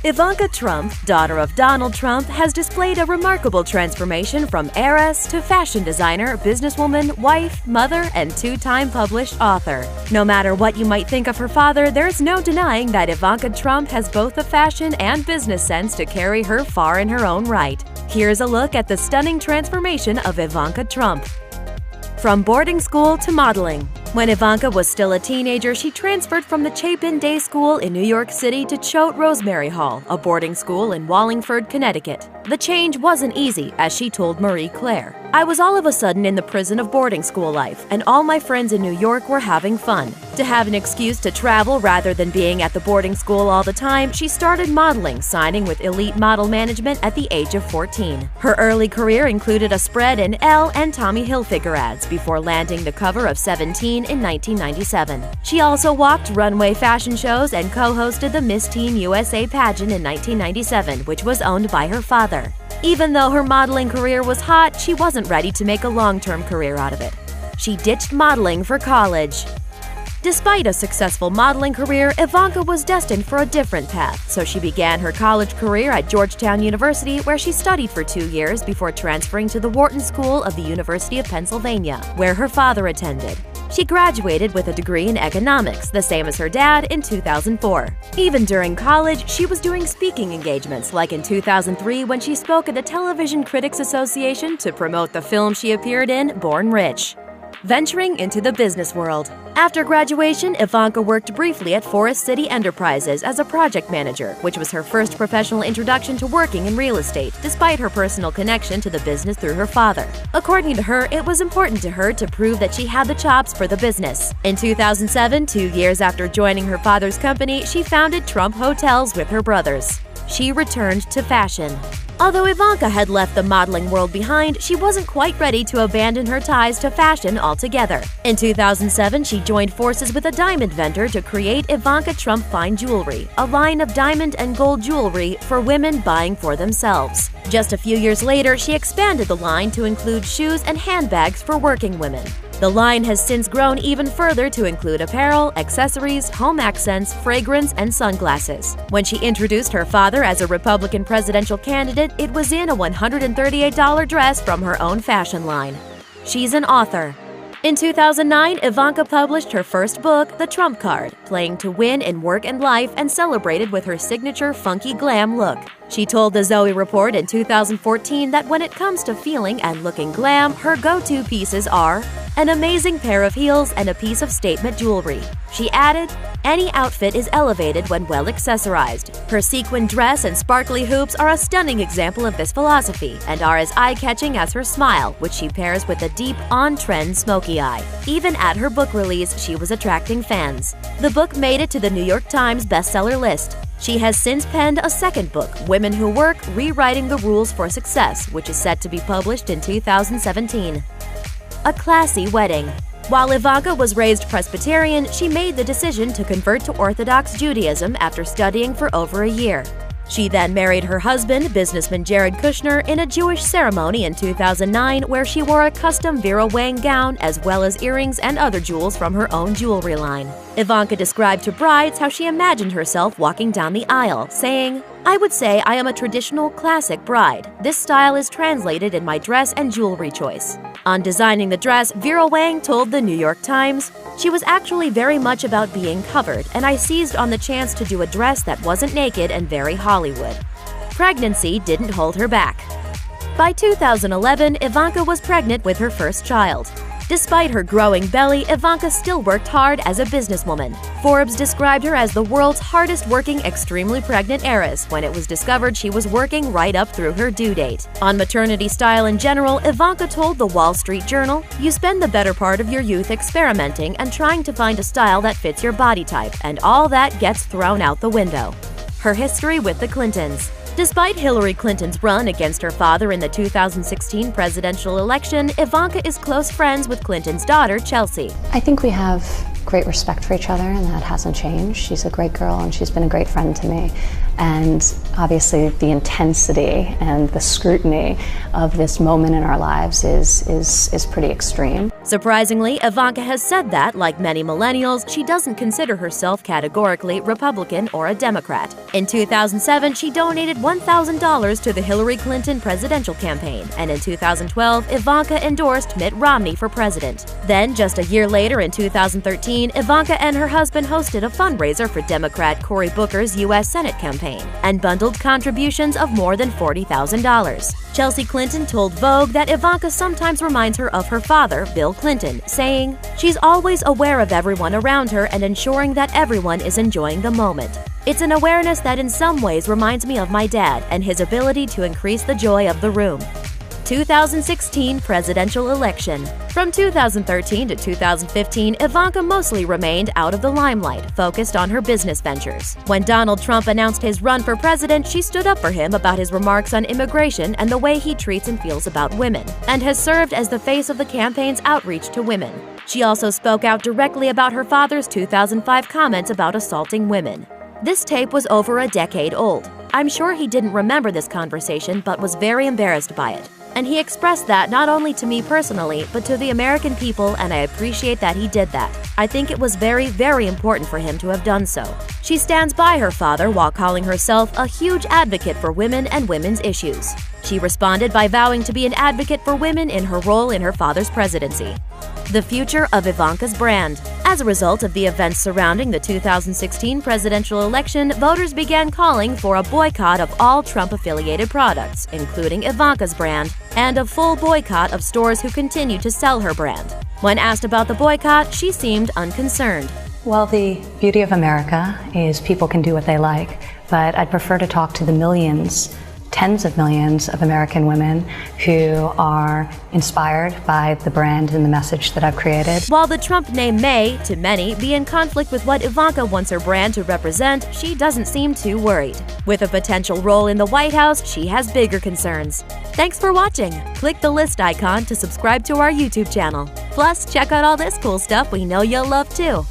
Ivanka Trump, daughter of Donald Trump, has displayed a remarkable transformation from heiress to fashion designer, businesswoman, wife, mother, and two-time published author. No matter what you might think of her father, there's no denying that Ivanka Trump has both the fashion and business sense to carry her far in her own right. Here's a look at the stunning transformation of Ivanka Trump. From boarding school to modeling. When Ivanka was still a teenager, she transferred from the Chapin Day School in New York City to Choate Rosemary Hall, a boarding school in Wallingford, Connecticut. The change wasn't easy, as she told Marie Claire. "I was all of a sudden in the prison of boarding school life, and all my friends in New York were having fun. To have an excuse to travel rather than being at the boarding school all the time, she started modeling, signing with Elite Model Management at the age of 14. Her early career included a spread in Elle and Tommy Hilfiger ads before landing the cover of 17 in 1997. She also walked runway fashion shows and co-hosted the Miss Teen USA pageant in 1997, which was owned by her father. Even though her modeling career was hot, she wasn't ready to make a long-term career out of it. She ditched modeling for college. Despite a successful modeling career, Ivanka was destined for a different path, so she began her college career at Georgetown University, where she studied for 2 years before transferring to the Wharton School of the University of Pennsylvania, where her father attended. She graduated with a degree in economics, the same as her dad, in 2004. Even during college, she was doing speaking engagements, like in 2003 when she spoke at the Television Critics Association to promote the film she appeared in, Born Rich. Venturing into the business world. After graduation, Ivanka worked briefly at Forest City Enterprises as a project manager, which was her first professional introduction to working in real estate, despite her personal connection to the business through her father. According to her, it was important to her to prove that she had the chops for the business. In 2007, 2 years after joining her father's company, she founded Trump Hotels with her brothers. She returned to fashion. Although Ivanka had left the modeling world behind, she wasn't quite ready to abandon her ties to fashion altogether. In 2007, she joined forces with a diamond vendor to create Ivanka Trump Fine Jewelry, a line of diamond and gold jewelry for women buying for themselves. Just a few years later, she expanded the line to include shoes and handbags for working women. The line has since grown even further to include apparel, accessories, home accents, fragrance, and sunglasses. When she introduced her father as a Republican presidential candidate, it was in a $138 dress from her own fashion line. She's an author. In 2009, Ivanka published her first book, The Trump Card, Playing to Win in Work and Life, and celebrated with her signature funky glam look. She told the Zoe Report in 2014 that when it comes to feeling and looking glam, her go-to pieces are an amazing pair of heels and a piece of statement jewelry. She added, "Any outfit is elevated when well accessorized." Her sequin dress and sparkly hoops are a stunning example of this philosophy and are as eye-catching as her smile, which she pairs with a deep, on-trend smoky eye. Even at her book release, she was attracting fans. The book made it to the New York Times bestseller list. She has since penned a second book, Women Who Work: Rewriting the Rules for Success, which is set to be published in 2017. A classy wedding. While Ivanka was raised Presbyterian, she made the decision to convert to Orthodox Judaism after studying for over a year. She then married her husband, businessman Jared Kushner, in a Jewish ceremony in 2009 where she wore a custom Vera Wang gown as well as earrings and other jewels from her own jewelry line. Ivanka described to brides how she imagined herself walking down the aisle, saying, "I would say I am a traditional classic bride. This style is translated in my dress and jewelry choice." On designing the dress, Vera Wang told the New York Times, "She was actually very much about being covered, and I seized on the chance to do a dress that wasn't naked and very Hollywood." Pregnancy didn't hold her back. By 2011, Ivanka was pregnant with her first child. Despite her growing belly, Ivanka still worked hard as a businesswoman. Forbes described her as the world's hardest-working extremely pregnant heiress when it was discovered she was working right up through her due date. On maternity style in general, Ivanka told the Wall Street Journal, "You spend the better part of your youth experimenting and trying to find a style that fits your body type, and all that gets thrown out the window." Her history with the Clintons. Despite Hillary Clinton's run against her father in the 2016 presidential election, Ivanka is close friends with Clinton's daughter, Chelsea. I think we have great respect for each other, and that hasn't changed. She's a great girl, and she's been a great friend to me. And obviously the intensity and the scrutiny of this moment in our lives is pretty extreme. Surprisingly, Ivanka has said that, like many millennials, she doesn't consider herself categorically Republican or a Democrat. In 2007, she donated $1,000 to the Hillary Clinton presidential campaign, and in 2012, Ivanka endorsed Mitt Romney for president. Then, just a year later in 2013, Ivanka and her husband hosted a fundraiser for Democrat Cory Booker's U.S. Senate campaign and bundled contributions of more than $40,000. Chelsea Clinton told Vogue that Ivanka sometimes reminds her of her father, Bill Clinton, saying, "She's always aware of everyone around her and ensuring that everyone is enjoying the moment. It's an awareness that in some ways reminds me of my dad and his ability to increase the joy of the room." 2016 presidential election. From 2013 to 2015, Ivanka mostly remained out of the limelight, focused on her business ventures. When Donald Trump announced his run for president, she stood up for him about his remarks on immigration and the way he treats and feels about women, and has served as the face of the campaign's outreach to women. She also spoke out directly about her father's 2005 comments about assaulting women. This tape was over a decade old. I'm sure he didn't remember this conversation but was very embarrassed by it. And he expressed that not only to me personally, but to the American people, and I appreciate that he did that. I think it was very, very important for him to have done so. She stands by her father while calling herself a huge advocate for women and women's issues. She responded by vowing to be an advocate for women in her role in her father's presidency. The future of Ivanka's brand. As a result of the events surrounding the 2016 presidential election, voters began calling for a boycott of all Trump-affiliated products, including Ivanka's brand, and a full boycott of stores who continue to sell her brand. When asked about the boycott, she seemed unconcerned. Well, the beauty of America is people can do what they like, but I'd prefer to talk to the millions, tens of millions of American women who are inspired by the brand and the message that I've created. While the Trump name may, to many, be in conflict with what Ivanka wants her brand to represent, she doesn't seem too worried. With a potential role in the White House, she has bigger concerns. Thanks for watching. Click the list icon to subscribe to our YouTube channel. Plus, check out all this cool stuff we know you'll love too.